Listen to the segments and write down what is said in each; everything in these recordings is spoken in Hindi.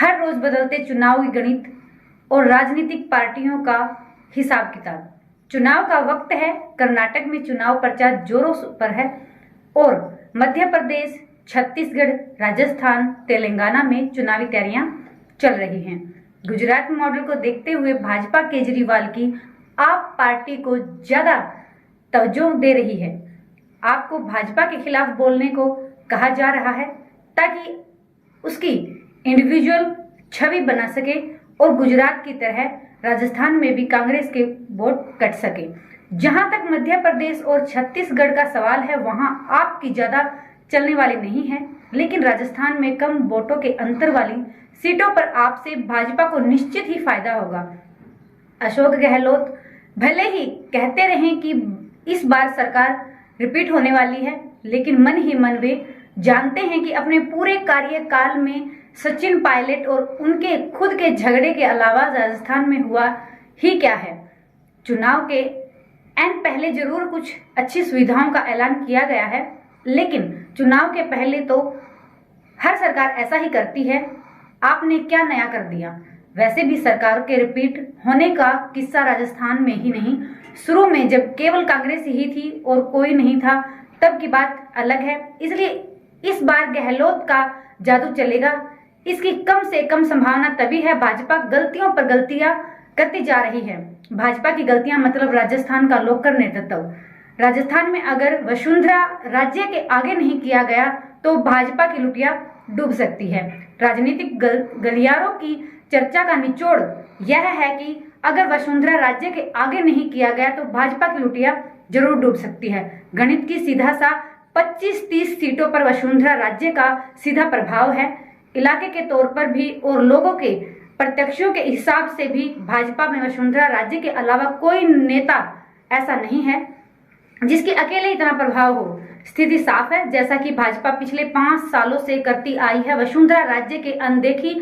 हर रोज बदलते चुनावी गणित और राजनीतिक पार्टियों का हिसाब किताब। चुनाव का वक्त है, कर्नाटक में चुनाव प्रचार जोरों पर है और मध्य प्रदेश, छत्तीसगढ़, राजस्थान, तेलंगाना में चुनावी तैयारियां चल रही हैं। गुजरात मॉडल को देखते हुए भाजपा केजरीवाल की आप पार्टी को ज्यादा तवज्जो दे रही है। आपको भाजपा के खिलाफ बोलने को कहा जा रहा है ताकि उसकी इंडिविजुअल छवि बना सके और गुजरात की तरह राजस्थान में भी कांग्रेस के वोट कट सके। जहां तक मध्य प्रदेश और छत्तीसगढ़ का सवाल है, वहां आपकी ज्यादा चलने वाली नहीं है, लेकिन राजस्थान में कम वोटों के अंतर वाली सीटों पर आपसे भाजपा को निश्चित ही फायदा होगा। अशोक गहलोत भले ही कहते रहें कि इस बार सरकार रिपीट होने वाली है, लेकिन मन ही मन वे जानते हैं कि अपने पूरे कार्यकाल में सचिन पायलट और उनके खुद के झगड़े के अलावा राजस्थान में हुआ ही क्या है। चुनाव के एन पहले जरूर कुछ अच्छी सुविधाओं का ऐलान किया गया है, लेकिन चुनाव के पहले तो हर सरकार ऐसा ही करती है। आपने क्या नया कर दिया? वैसे भी सरकार के रिपीट होने का किस्सा राजस्थान में ही नहीं, शुरू में जब केवल कांग्रेस ही थी और कोई नहीं था तब की बात अलग है। इसलिए इस बार गहलोत का जादू चलेगा। इसकी कम से कम संभावना तभी है भाजपा गलतियों पर गलतियां करती जा रही है। भाजपा की गलतियां मतलब राजस्थान का लोकल नेतृत्व। राजस्थान में अगर वसुंधरा राज्य के आगे नहीं किया गया तो भाजपा की लुटिया डूब सकती है। राजनीतिक गलियारों की चर्चा का निचोड़ यह है कि अगर वसुंधरा राज्य के आगे नहीं किया गया तो भाजपा की लुटिया जरूर डूब सकती है। गणित की सीधा सा 25-30 सीटों पर वसुंधरा राज्य का सीधा प्रभाव है। इलाके के तौर पर भी और लोगों के प्रत्यक्षों के हिसाब से भी भाजपा में वसुंधरा राज्य के अलावा कोई नेता ऐसा नहीं है जिसके अकेले इतना प्रभाव हो। स्थिति साफ है, जैसा कि भाजपा पिछले 5 सालों से करती आई है। वसुंधरा राज्य के अनदेखी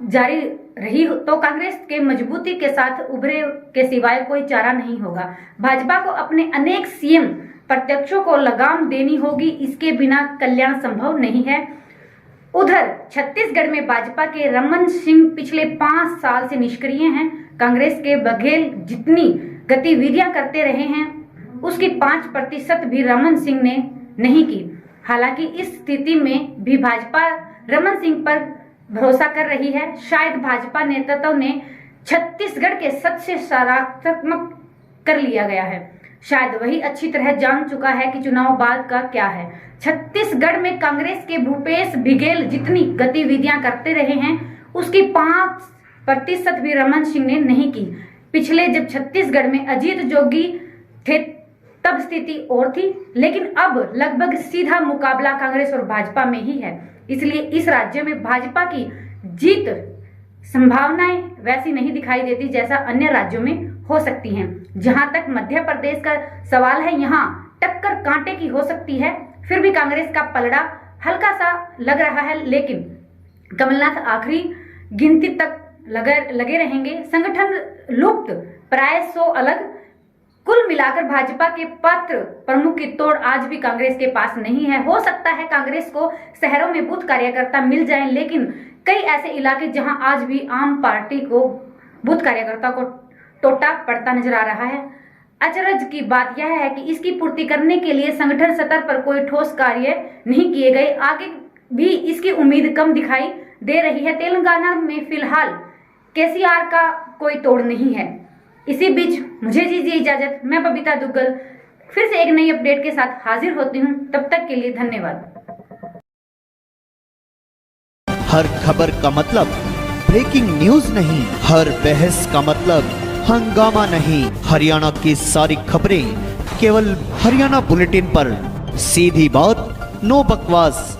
जारी रही तो कांग्रेस के मजबूती के साथ उभरे के सिवाय कोई चारा नहीं होगा। भाजपा को अपने अनेक सीएम प्रत्यक्षों को लगाम देनी होगी, इसके बिना कल्याण संभव नहीं है। उधर छत्तीसगढ़ में भाजपा के रमन सिंह पिछले 5 साल से निष्क्रिय हैं। कांग्रेस के बघेल जितनी गतिविधियां करते रहे हैं उसकी 5% भी रमन सिंह ने नहीं की। हालांकि इस स्थिति में भी भाजपा रमन सिंह पर भरोसा कर रही है। शायद भाजपा नेतृत्व ने छत्तीसगढ़ के सच से सकारात्मक कर लिया गया है। शायद वही अच्छी तरह जान चुका है कि चुनाव बाद का क्या है। छत्तीसगढ़ में कांग्रेस के भूपेश बघेल जितनी गतिविधियां करते रहे हैं उसकी 5% भी रमन सिंह ने नहीं की। पिछले जब छत्तीसगढ़ में अजीत जोगी थे तब स्थिति और थी, लेकिन अब लगभग सीधा मुकाबला कांग्रेस और भाजपा में ही है। इसलिए इस राज्य में भाजपा की जीत संभावनाएं वैसी नहीं दिखाई देती जैसा अन्य राज्यों में हो सकती हैं। जहां तक मध्य प्रदेश का सवाल है, यहां टक्कर कांटे की हो सकती है। फिर भी कांग्रेस का पलड़ा हल्का सा लग रहा है, लेकिन कमलनाथ आखिरी गिनती तक लगे रहेंगे। संगठन लुप्त प्राय 100 अलग। कुल मिलाकर भाजपा के पत्र प्रमुख की तोड़ आज भी कांग्रेस के पास नहीं है। हो सकता है कांग्रेस को शहरों में बूथ कार्यकर्ता मिल जाएं, लेकिन कई ऐसे इलाके जहां आज भी आम पार्टी को बूथ कार्यकर्ता को टोटा पड़ता नजर आ रहा है। अचरज की बात यह है कि इसकी पूर्ति करने के लिए संगठन स्तर पर कोई ठोस कार्य नहीं किए गए। आगे भी इसकी उम्मीद कम दिखाई दे रही है। तेलंगाना में फिलहाल केसीआर का कोई तोड़ नहीं है। इसी बीच मुझे दीजिए इजाजत। मैं बबीता दुग्गल फिर से एक नई अपडेट के साथ हाजिर होती हूँ। तब तक के लिए धन्यवाद। हर खबर का मतलब ब्रेकिंग न्यूज नहीं, हर बहस का मतलब हंगामा नहीं। हरियाणा की सारी खबरें केवल हरियाणा बुलेटिन पर। सीधी बात, नो बकवास।